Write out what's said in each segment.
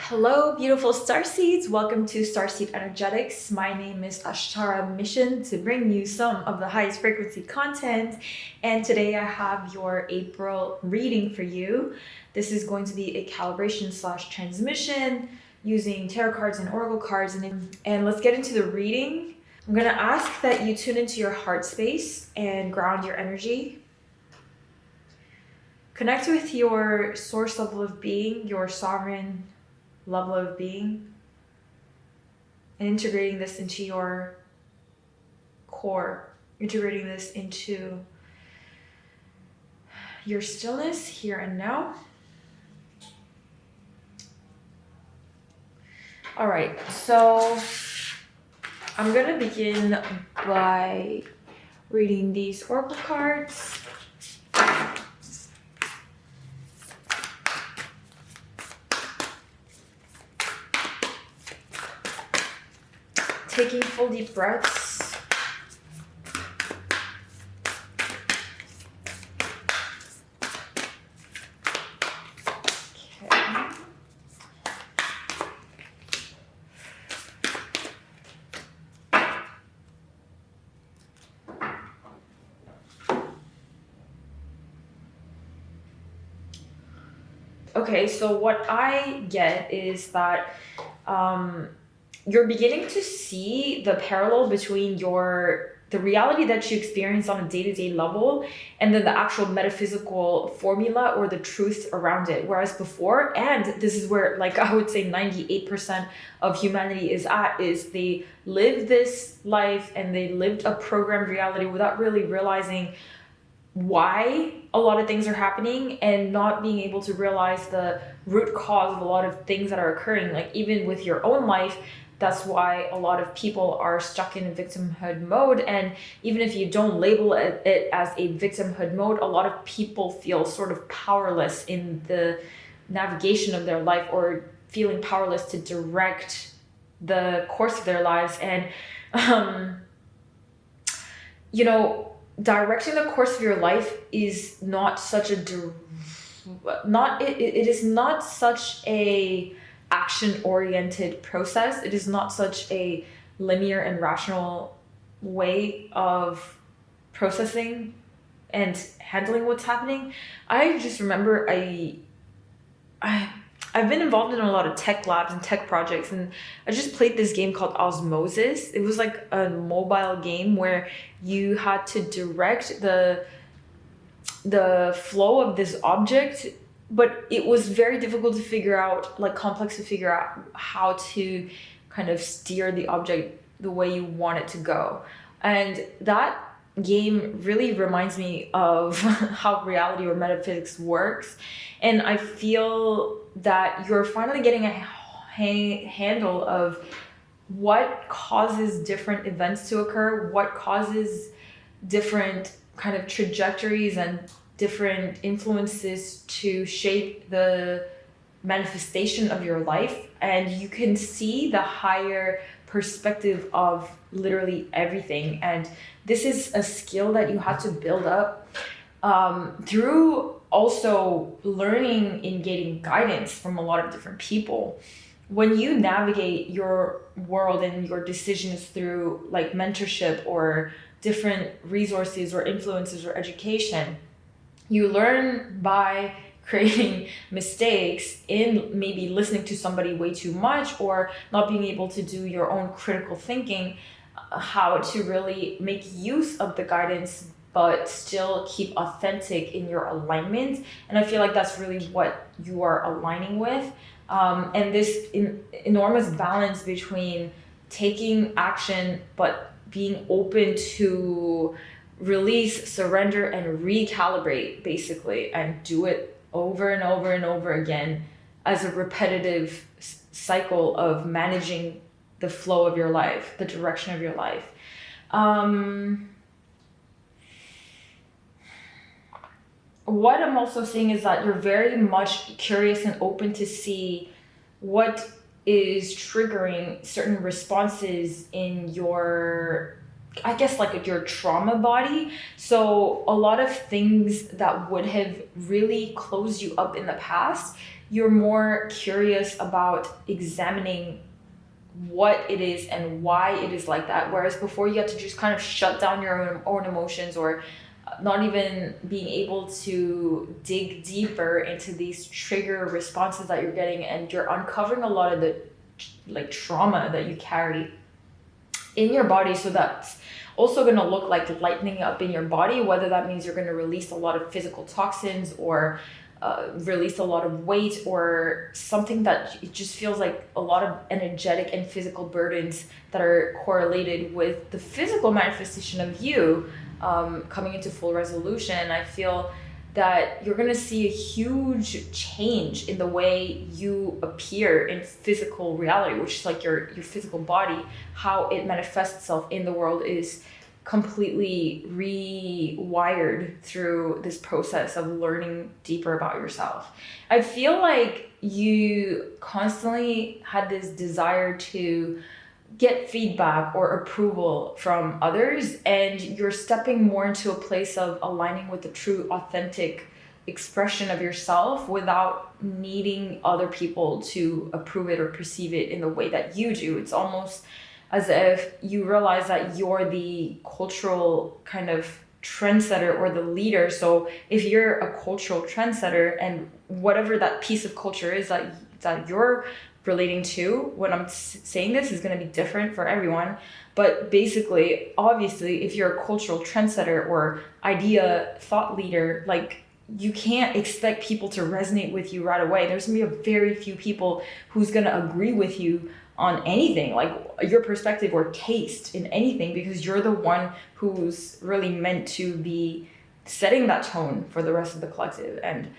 Hello, beautiful Starseeds. Welcome to Starseed Energetics. My name is Ashtara Mission to bring you some of the highest frequency content. And today I have your April reading for you. This is going to be a calibration / transmission using tarot cards and oracle cards. And let's get into the reading. I'm going to ask that you tune into your heart space and ground your energy. Connect with your source level of being, your sovereign level of being, and integrating this into your core, integrating this into your stillness here and now. All right, so I'm gonna begin by reading these oracle cards. Taking full deep breaths. Okay. Okay, so what I get is that you're beginning to see the parallel between the reality that you experience on a day-to-day level and then the actual metaphysical formula or the truth around it. Whereas before, and this is where like I would say 98% of humanity is at, is they lived this life and they lived a programmed reality without really realizing why a lot of things are happening and not being able to realize the root cause of a lot of things that are occurring. Like even with your own life, that's why a lot of people are stuck in a victimhood mode. And even if you don't label it as a victimhood mode, a lot of people feel sort of powerless in the navigation of their life or feeling powerless to direct the course of their lives. And, directing the course of your life is not such it is not such a action-oriented process. It is not such a linear and rational way of processing and handling what's happening. I just remember I've been involved in a lot of tech labs and tech projects, and I just played this game called Osmosis. It was like a mobile game where you had to direct the flow of this object, but it was very difficult to figure out, like complex to figure out how to kind of steer the object the way you want it to go. And that game really reminds me of how reality or metaphysics works. And I feel that you're finally getting a handle of what causes different events to occur, what causes different kind of trajectories and different influences to shape the manifestation of your life. And you can see the higher perspective of literally everything. And this is a skill that you have to build up through also learning and getting guidance from a lot of different people. When you navigate your world and your decisions through like mentorship or different resources or influences or education, you learn by creating mistakes in maybe listening to somebody way too much or not being able to do your own critical thinking, how to really make use of the guidance but still keep authentic in your alignment. And I feel like that's really what you are aligning with. And this enormous balance between taking action but being open to release, surrender, and recalibrate, basically, and do it over and over and over again as a repetitive cycle of managing the flow of your life, the direction of your life. What I'm also seeing is that you're very much curious and open to see what is triggering certain responses in your, I guess, like your trauma body. So a lot of things that would have really closed you up in the past you're more curious about examining what it is and why it is like that. Whereas before you had to just kind of shut down your own emotions, or not even being able to dig deeper into these trigger responses that you're getting, and you're uncovering a lot of the like trauma that you carry in your body. So that's also going to look like lightening up in your body, whether that means you're going to release a lot of physical toxins, or release a lot of weight, or something that it just feels like a lot of energetic and physical burdens that are correlated with the physical manifestation of you coming into full resolution. I feel that you're going to see a huge change in the way you appear in physical reality, which is like your physical body. How it manifests itself in the world is completely rewired through this process of learning deeper about yourself. I feel like you constantly had this desire to get feedback or approval from others, and you're stepping more into a place of aligning with the true, authentic expression of yourself without needing other people to approve it or perceive it in the way that you do. It's almost as if you realize that you're the cultural kind of trendsetter or the leader. So if you're a cultural trendsetter, and whatever that piece of culture is that you're relating to, when I'm saying this is going to be different for everyone, but basically, obviously, if you're a cultural trendsetter or idea thought leader, like, you can't expect people to resonate with you right away. There's gonna be a very few people who's gonna agree with you on anything, like your perspective or taste in anything, because you're the one who's really meant to be setting that tone for the rest of the collective. And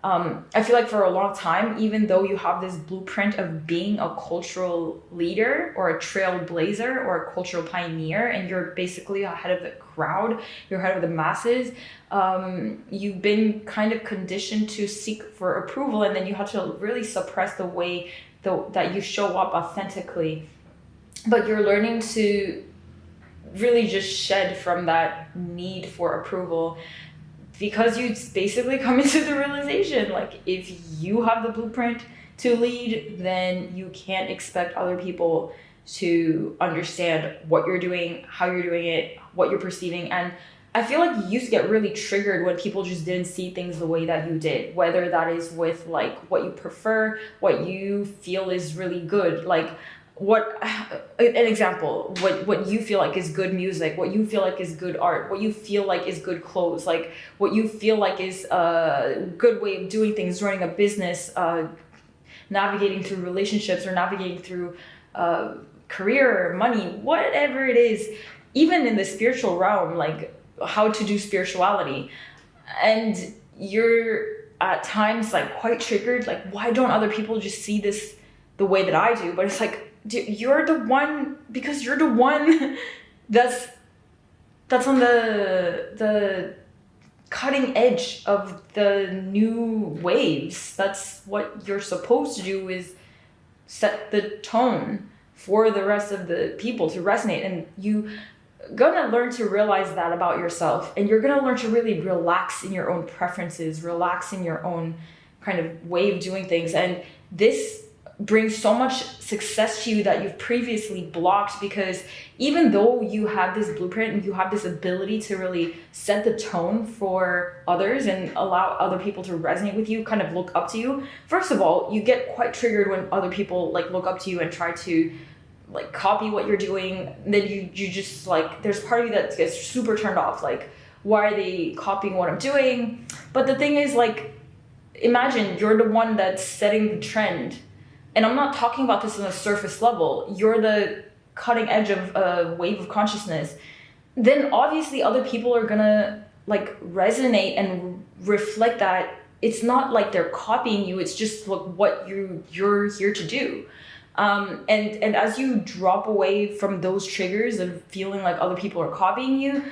I feel like for a long time, even though you have this blueprint of being a cultural leader or a trailblazer or a cultural pioneer, and you're basically ahead of the crowd, you're ahead of the masses, you've been kind of conditioned to seek for approval, and then you have to really suppress the way that you show up authentically. But you're learning to really just shed from that need for approval, because you basically come into the realization, like, if you have the blueprint to lead, then you can't expect other people to understand what you're doing, how you're doing it, what you're perceiving. And I feel like you used to get really triggered when people just didn't see things the way that you did, whether that is with like what you prefer, what you feel is really good, like an example, what you feel like is good music, what you feel like is good art, what you feel like is good clothes, like what you feel like is a good way of doing things, running a business, navigating through relationships, or navigating through career, money, whatever it is, even in the spiritual realm, like how to do spirituality. And you're at times like quite triggered, like, why don't other people just see this the way that I do? But it's like, you're the one, because you're the one that's on the cutting edge of the new waves. That's what you're supposed to do, is set the tone for the rest of the people to resonate. And you gonna learn to realize that about yourself, and you're gonna learn to really relax in your own preferences, relax in your own kind of way of doing things. And this brings so much success to you that you've previously blocked, because even though you have this blueprint and you have this ability to really set the tone for others and allow other people to resonate with you, kind of look up to you, first of all, you get quite triggered when other people like look up to you and try to like copy what you're doing. Then you just like, there's part of you that gets super turned off, like, why are they copying what I'm doing? But the thing is, like, imagine you're the one that's setting the trend. And I'm not talking about this on a surface level. You're the cutting edge of a wave of consciousness. Then obviously other people are gonna like resonate and reflect that. It's not like they're copying you. It's just like what you're here to do. And as you drop away from those triggers of feeling like other people are copying you,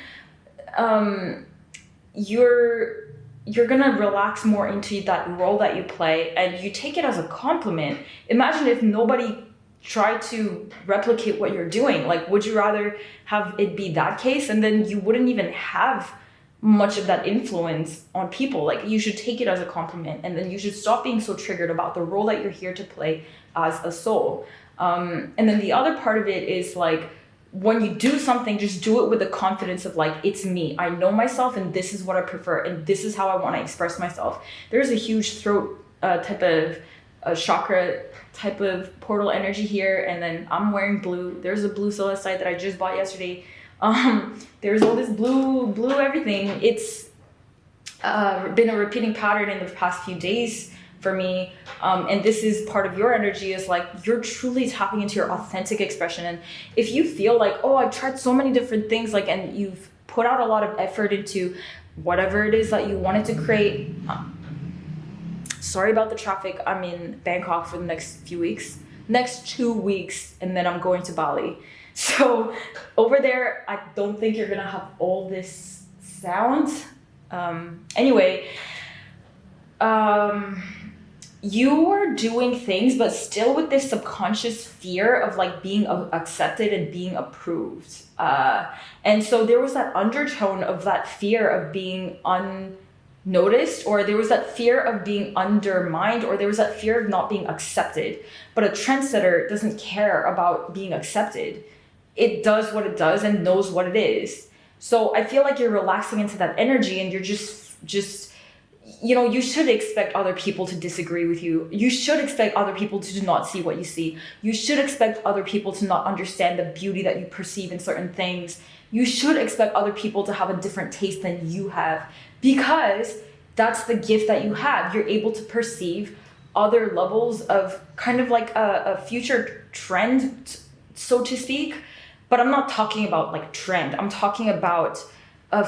you're gonna relax more into that role that you play, and you take it as a compliment. Imagine if nobody tried to replicate what you're doing. Like, would you rather have it be that case, and then you wouldn't even have much of that influence on people. Like, you should take it as a compliment, and then you should stop being so triggered about the role that you're here to play as a soul. And then the other part of it is like, when you do something, just do it with the confidence of like, it's me. I know myself, and this is what I prefer, and this is how I want to express myself. There's a huge throat type of chakra type of portal energy here, and then I'm wearing blue. There's a blue celestite that I just bought yesterday. There's all this blue everything. It's been a repeating pattern in the past few days for me, and this is part of your energy, is like, you're truly tapping into your authentic expression. And if you feel like, oh, I've tried so many different things, like, and you've put out a lot of effort into whatever it is that you wanted to create, sorry about the traffic. I'm in Bangkok for the next 2 weeks, and then I'm going to Bali. So over there, I don't think you're gonna have all this sound. Anyway, you are doing things, but still with this subconscious fear of like being accepted and being approved. And so there was that undertone of that fear of being unnoticed, or there was that fear of being undermined, or there was that fear of not being accepted. But a trendsetter doesn't care about being accepted. It does what it does and knows what it is. So I feel like you're relaxing into that energy, and you're just you should expect other people to disagree with you. You should expect other people to not see what you see. You should expect other people to not understand the beauty that you perceive in certain things. You should expect other people to have a different taste than you have, because that's the gift that you have. You're able to perceive other levels of kind of like a future trend, so to speak. But I'm not talking about like trend. I'm talking about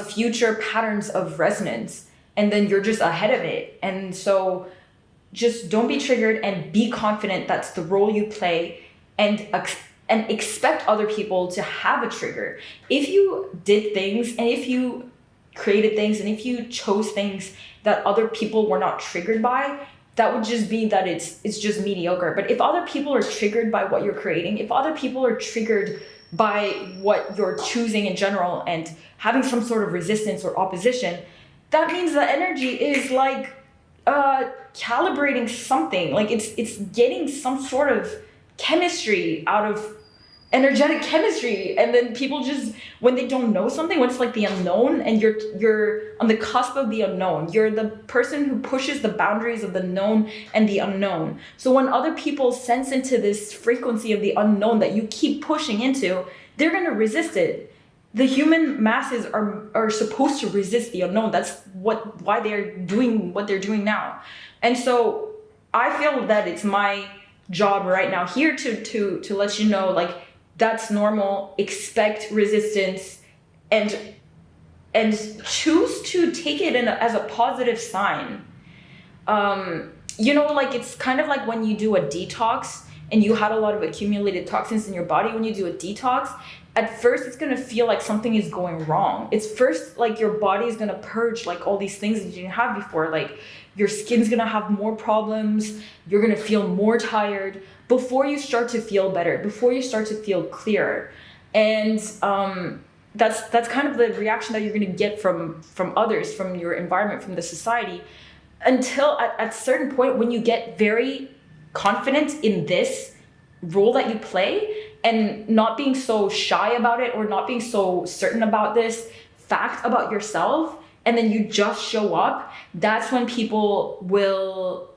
future patterns of resonance. And then you're just ahead of it. And so just don't be triggered, and be confident that's the role you play, and expect other people to have a trigger. If you did things, and if you created things, and if you chose things that other people were not triggered by, that would just be that it's just mediocre. But if other people are triggered by what you're creating, if other people are triggered by what you're choosing in general and having some sort of resistance or opposition, that means the energy is like calibrating something. Like it's getting some sort of chemistry out of energetic chemistry. And then people just, when they don't know something, when it's like the unknown, and you're on the cusp of the unknown, you're the person who pushes the boundaries of the known and the unknown. So when other people sense into this frequency of the unknown that you keep pushing into, they're going to resist it. The human masses are supposed to resist the unknown. That's why they're doing what they're doing now. And so I feel that it's my job right now here to let you know, like, that's normal. Expect resistance, and choose to take it as a positive sign. Like, it's kind of like when you do a detox and you had a lot of accumulated toxins in your body. When you do a detox, at first it's going to feel like something is going wrong. It's first like your body is going to purge like all these things that you didn't have before. Like, your skin's going to have more problems. You're going to feel more tired before you start to feel better, before you start to feel clearer. And that's kind of the reaction that you're going to get from others, from your environment, from the society, until at a certain point when you get very confident in this role that you play, and not being so shy about it, or not being so certain about this fact about yourself, and then you just show up. That's when people will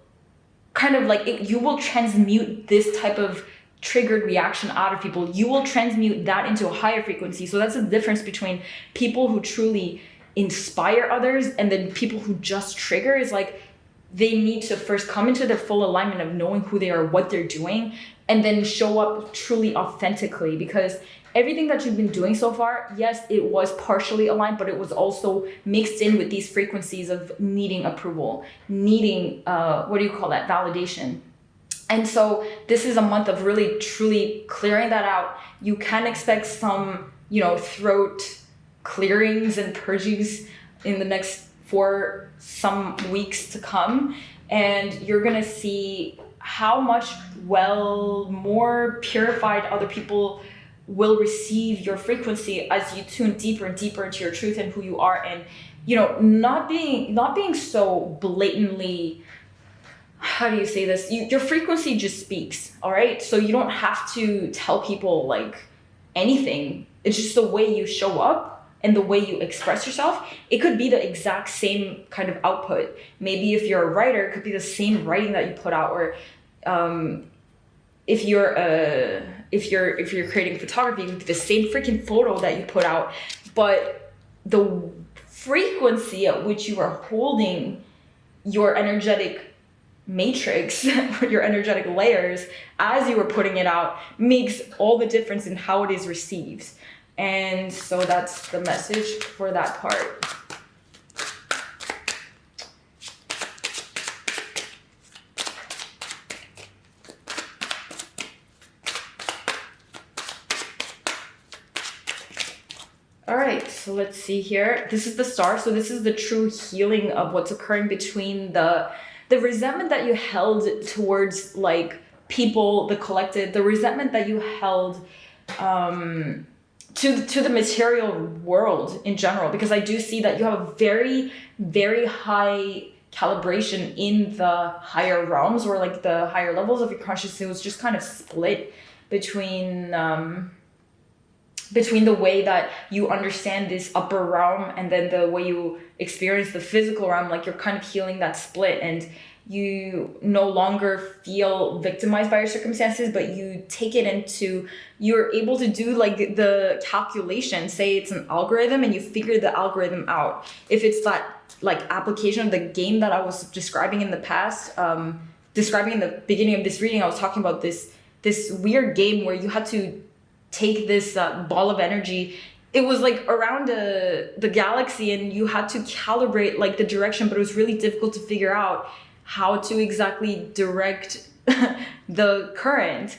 kind of like, you will transmute this type of triggered reaction out of people. You will transmute that into a higher frequency. So that's the difference between people who truly inspire others and then people who just trigger. Is like, they need to first come into their full alignment of knowing who they are, what they're doing, and then show up truly authentically. Because everything that you've been doing so far, yes, it was partially aligned, but it was also mixed in with these frequencies of needing approval, needing, validation. And so this is a month of really, truly clearing that out. You can expect some, throat clearings and purgings in the next for some weeks to come. And you're going to see how much more purified other people will receive your frequency as you tune deeper and deeper into your truth and who you are, and not being so blatantly, how do you say this, your frequency just speaks, all right? So you don't have to tell people like anything. It's just the way you show up and the way you express yourself. It could be the exact same kind of output. Maybe if you're a writer, it could be the same writing that you put out, or if you're creating photography, it could be the same freaking photo that you put out. But the frequency at which you are holding your energetic matrix, your energetic layers, as you were putting it out, makes all the difference in how it is received. And so that's the message for that part. All right, so let's see here. This is the star. So this is the true healing of what's occurring between the resentment that you held towards like people, the collective, the resentment that you held to the material world in general, because I do see that you have a very, very high calibration in the higher realms, or like the higher levels of your consciousness. It was just kind of split between the way that you understand this upper realm and then the way you experience the physical realm. Like you're kind of healing that split, and you no longer feel victimized by your circumstances, but you take it into, you're able to do like the calculation. Say it's an algorithm and you figure the algorithm out. If it's that like application of the game that I was describing in the past, describing in the beginning of this reading, I was talking about this weird game where you had to take this ball of energy. It was like around the galaxy, and you had to calibrate like the direction, but it was really difficult to figure out how to exactly direct the current.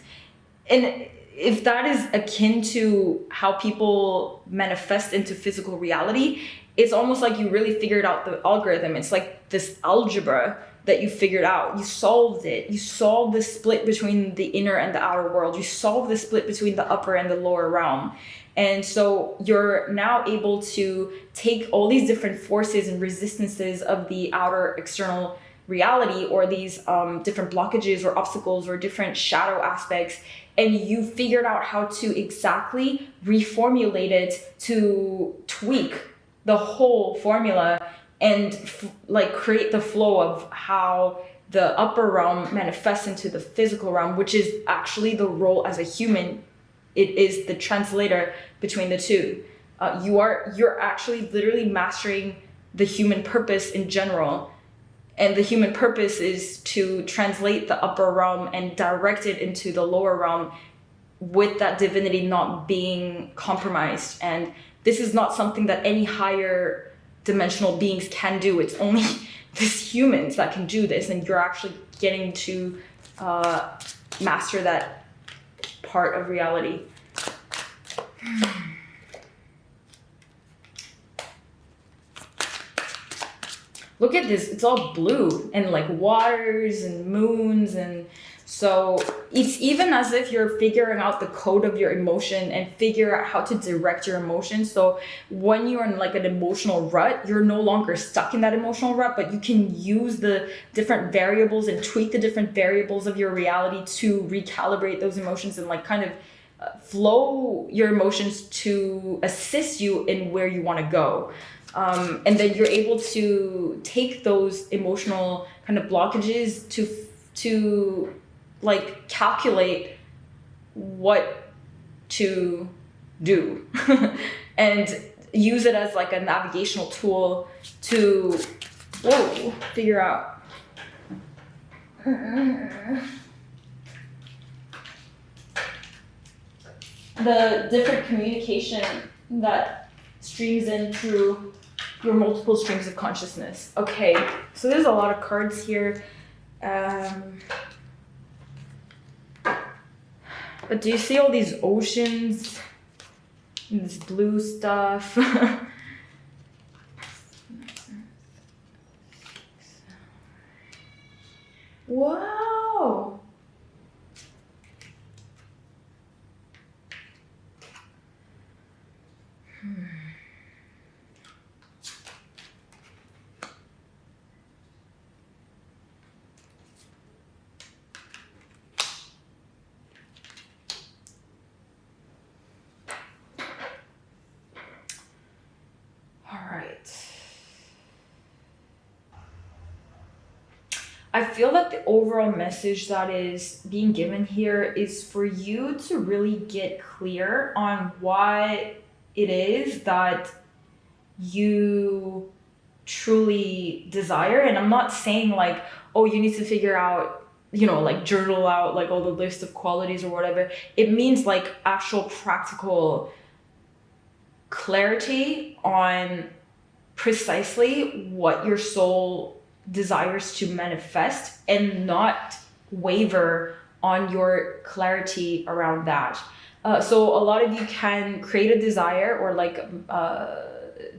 And if that is akin to how people manifest into physical reality, it's almost like you really figured out the algorithm. It's like this algebra that you figured out. You solved it. You solved the split between the inner and the outer world. You solved the split between the upper and the lower realm. And so you're now able to take all these different forces and resistances of the outer external reality, or these different blockages or obstacles or different shadow aspects, and you figured out how to exactly reformulate it to tweak the whole formula and like create the flow of how the upper realm manifests into the physical realm, which is actually the role as a human. It is the translator between the two. You're actually literally mastering the human purpose in general. And the human purpose is to translate the upper realm and direct it into the lower realm, with that divinity not being compromised. And this is not something that any higher dimensional beings can do. It's only these humans that can do this, and you're actually getting to master that part of reality. Look at this, it's all blue and like waters and moons, and so it's even as if you're figuring out the code of your emotion and figure out how to direct your emotions. So when you're in like an emotional rut, you're no longer stuck in that emotional rut, but you can use the different variables and tweak the different variables of your reality to recalibrate those emotions and like kind of flow your emotions to assist you in where you want to go. And then you're able to take those emotional kind of blockages to like calculate what to do and use it as like a navigational tool to figure out the different communication that streams in through your multiple streams of consciousness. Okay, so there's a lot of cards here. But do you see all these oceans? And this blue stuff? Wow! I feel that the overall message that is being given here is for you to really get clear on what it is that you truly desire. And I'm not saying like, oh, you need to figure out, you know, like journal out like all the list of qualities or whatever. It means like actual practical clarity on precisely what your soul desires to manifest, and not waver on your clarity around that. So a lot of you can create a desire or like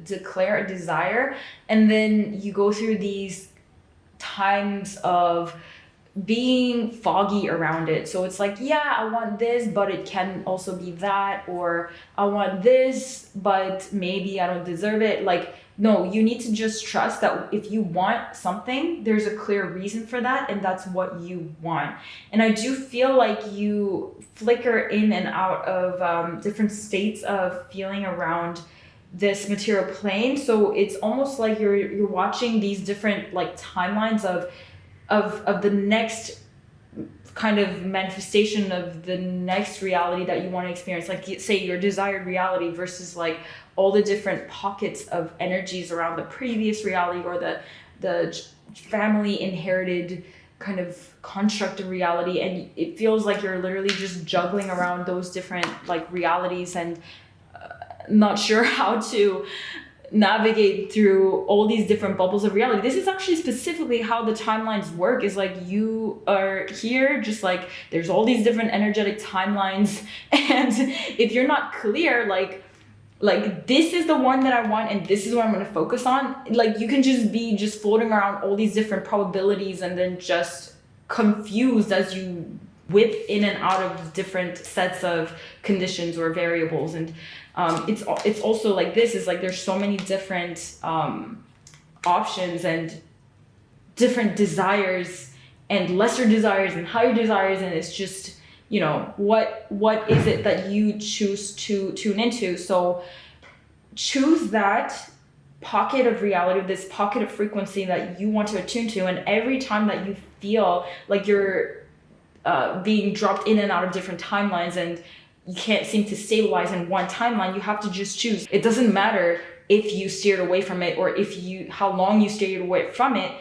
declare a desire, and then you go through these times of being foggy around it. So it's like, yeah, I want this, but it can also be that, or I want this, but maybe I don't deserve it. Like, no, you need to just trust that if you want something, there's a clear reason for that, and that's what you want. And I do feel like you flicker in and out of different states of feeling around this material plane. So it's almost like you're watching these different like timelines of the next kind of manifestation of the next reality that you want to experience. Like, say your desired reality versus like all the different pockets of energies around the previous reality, or the family inherited kind of construct of reality. And it feels like you're literally just juggling around those different like realities, and not sure how to navigate through all these different bubbles of reality. This is actually specifically how the timelines work, is like you are here, just like there's all these different energetic timelines, and if you're not clear, like this is the one that I want and this is what I'm going to focus on, like you can just be just floating around all these different probabilities, and then just confused as you whip in and out of different sets of conditions or variables. And it's also like, this is like there's so many different options and different desires and lesser desires and higher desires, and it's just, you know, what is it that you choose to tune into. So choose that pocket of reality, this pocket of frequency that you want to attune to, and every time that you feel like you're being dropped in and out of different timelines and you can't seem to stabilize in one timeline, you have to just choose. It doesn't matter if you steered away from it, or how long you steered away from it.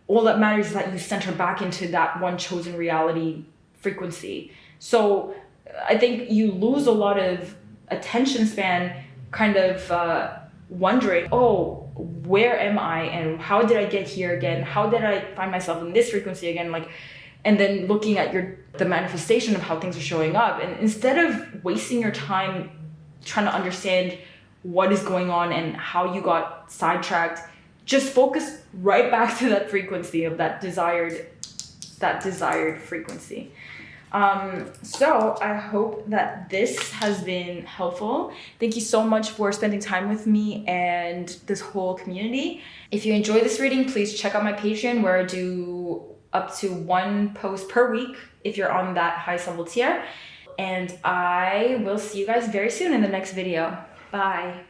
All that matters is that you center back into that one chosen reality frequency. So I think you lose a lot of attention span kind of wondering, oh, where am I and how did I get here again? How did I find myself in this frequency again? Like, and then looking at the manifestation of how things are showing up. And instead of wasting your time trying to understand what is going on and how you got sidetracked, just focus right back to that frequency of that desired frequency. So I hope that this has been helpful. Thank you so much for spending time with me and this whole community. If you enjoy this reading, please check out my Patreon, where I do up to 1 post per week if you're on that highest level tier. And I will see you guys very soon in the next video. Bye.